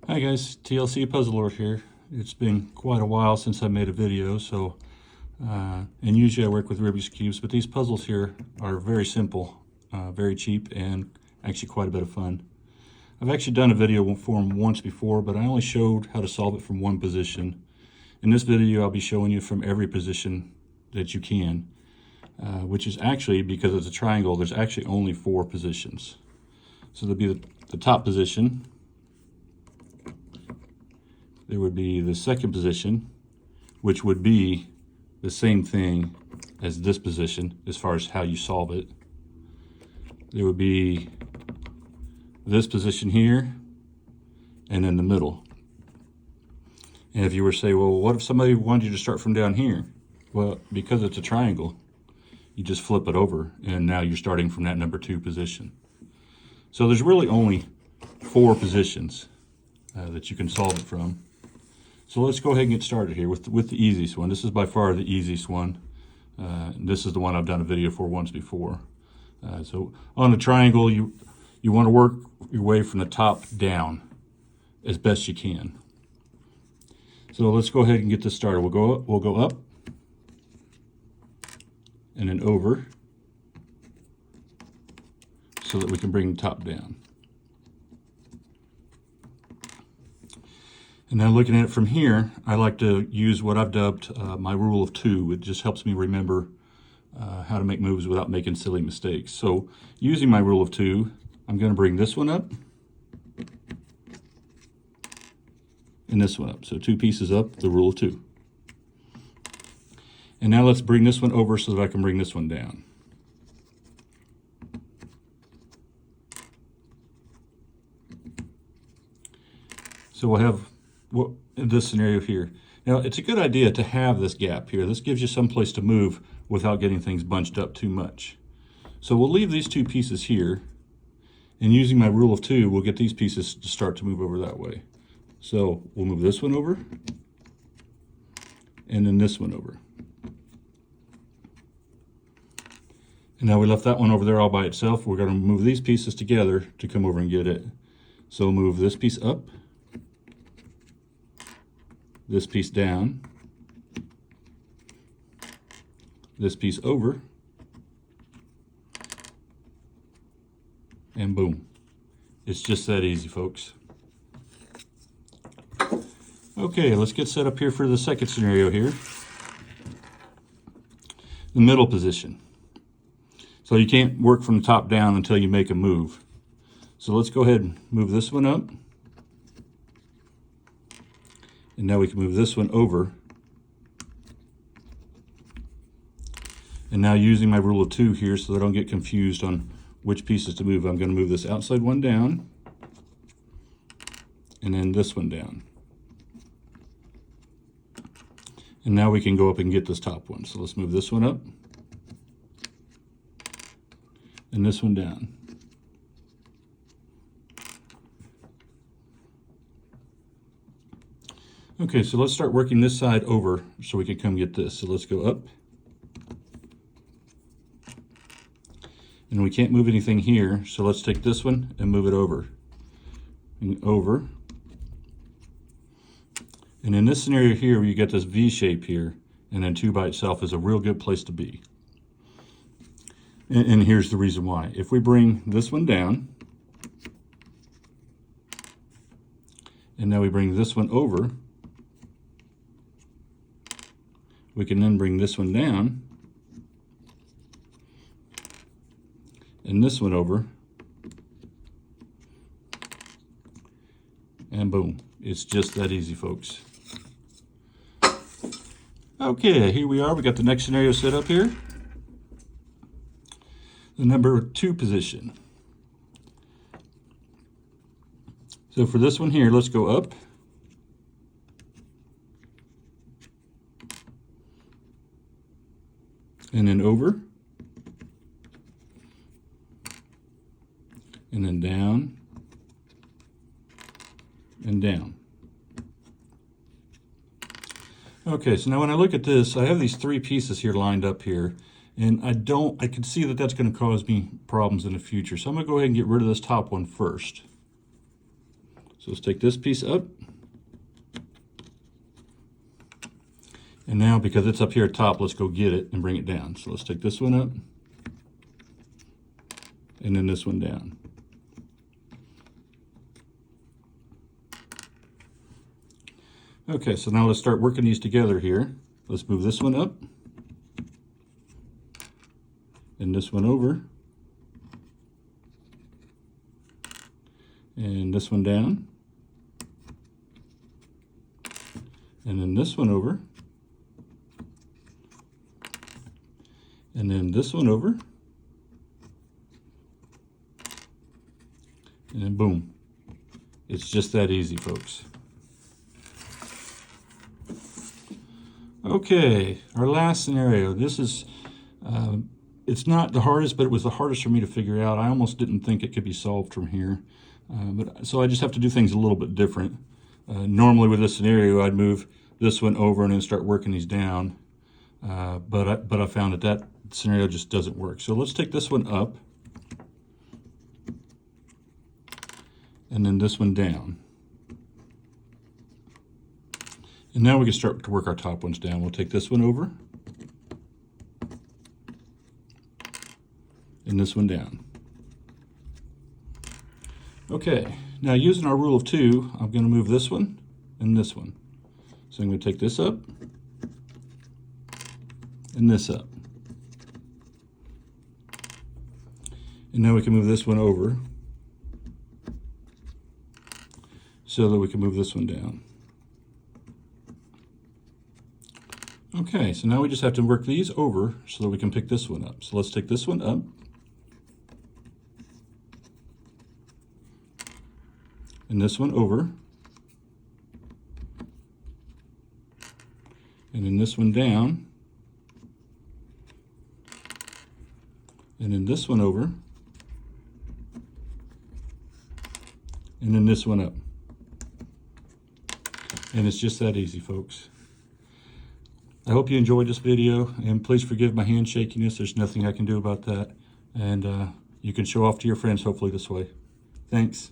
Hi guys, TLC Puzzle Lord here. It's been quite a while since I made a video, and usually I work with Rubik's Cubes, but these puzzles here are very simple, very cheap, and actually quite a bit of fun. I've actually done a video for them once before, but I only showed how to solve it from one position. In this video, I'll be showing you from every position that you can, which is actually, because it's a triangle, there's actually only 4 positions. So there'll be the top position. There would be the second position, which would be the same thing as this position as far as how you solve it. There would be this position here, and then the middle. And if you were to say, well, what if somebody wanted you to start from down here? Well, because it's a triangle, you just flip it over, and now you're starting from that number 2 position. So there's really only 4 positions that you can solve it from. So let's go ahead and get started here with the easiest one. This is by far the easiest one. This is the one I've done a video for once before. So on a triangle, you want to work your way from the top down as best you can. So let's go ahead and get this started. We'll go up and then over so that we can bring the top down. And now looking at it from here, I like to use what I've dubbed my rule of 2. It just helps me remember how to make moves without making silly mistakes. So using my rule of 2, I'm going to bring this one up and this one up. So 2 pieces up, the rule of 2. And now let's bring this one over so that I can bring this one down. So we'll have in this scenario here. Now, it's a good idea to have this gap here. This gives you some place to move without getting things bunched up too much. So we'll leave these 2 pieces here, and using my rule of 2, we'll get these pieces to start to move over that way. So we'll move this one over, and then this one over. And now we left that one over there all by itself. We're going to move these pieces together to come over and get it. So we'll move this piece up, this piece down, this piece over, and boom. It's just that easy, folks. Okay, let's get set up here for the second scenario here. The middle position. So you can't work from the top down until you make a move. So let's go ahead and move this one up. And now we can move this one over. And now using my rule of 2 here so that I don't get confused on which pieces to move, I'm going to move this outside one down and then this one down. And now we can go up and get this top one. So let's move this one up and this one down. Okay, so let's start working this side over so we can come get this. So let's go up. And we can't move anything here, so let's take this one and move it over. And over. And in this scenario here, where you get this V shape here, and then 2 by itself is a real good place to be. And here's the reason why. If we bring this one down, and now we bring this one over, we can then bring this one down and this one over, and boom. It's just that easy, folks. Okay, here we are. We got the next scenario set up here. The number 2 position. So for this one here, let's go up. And then over, and then down, and down. Okay, so now when I look at this, I have these 3 pieces here lined up here, and I can see that that's going to cause me problems in the future. So I'm going to go ahead and get rid of this top one first. So let's take this piece up. And now, because it's up here at top, let's go get it and bring it down. So let's take this one up, and then this one down. Okay, so now let's start working these together here. Let's move this one up, and this one over, and this one down, and then this one over, and then this one over, and then boom. It's just that easy, folks. Okay, our last scenario. This is, it's not the hardest, but it was the hardest for me to figure out. I almost didn't think it could be solved from here. So I just have to do things a little bit different. Normally with this scenario, I'd move this one over and then start working these down. But I found that scenario just doesn't work. So let's take this one up, and then this one down. And now we can start to work our top ones down. We'll take this one over, and this one down. Okay, now using our rule of 2, I'm going to move this one and this one. So I'm going to take this up and this up. And now we can move this one over so that we can move this one down. Okay, so now we just have to work these over so that we can pick this one up. So let's take this one up, and this one over, and then this one down, and then this one over, and then this one up. And it's just that easy, folks. I hope you enjoyed this video, and please forgive my hand shakiness. There's nothing I can do about that. And you can show off to your friends hopefully this way. Thanks.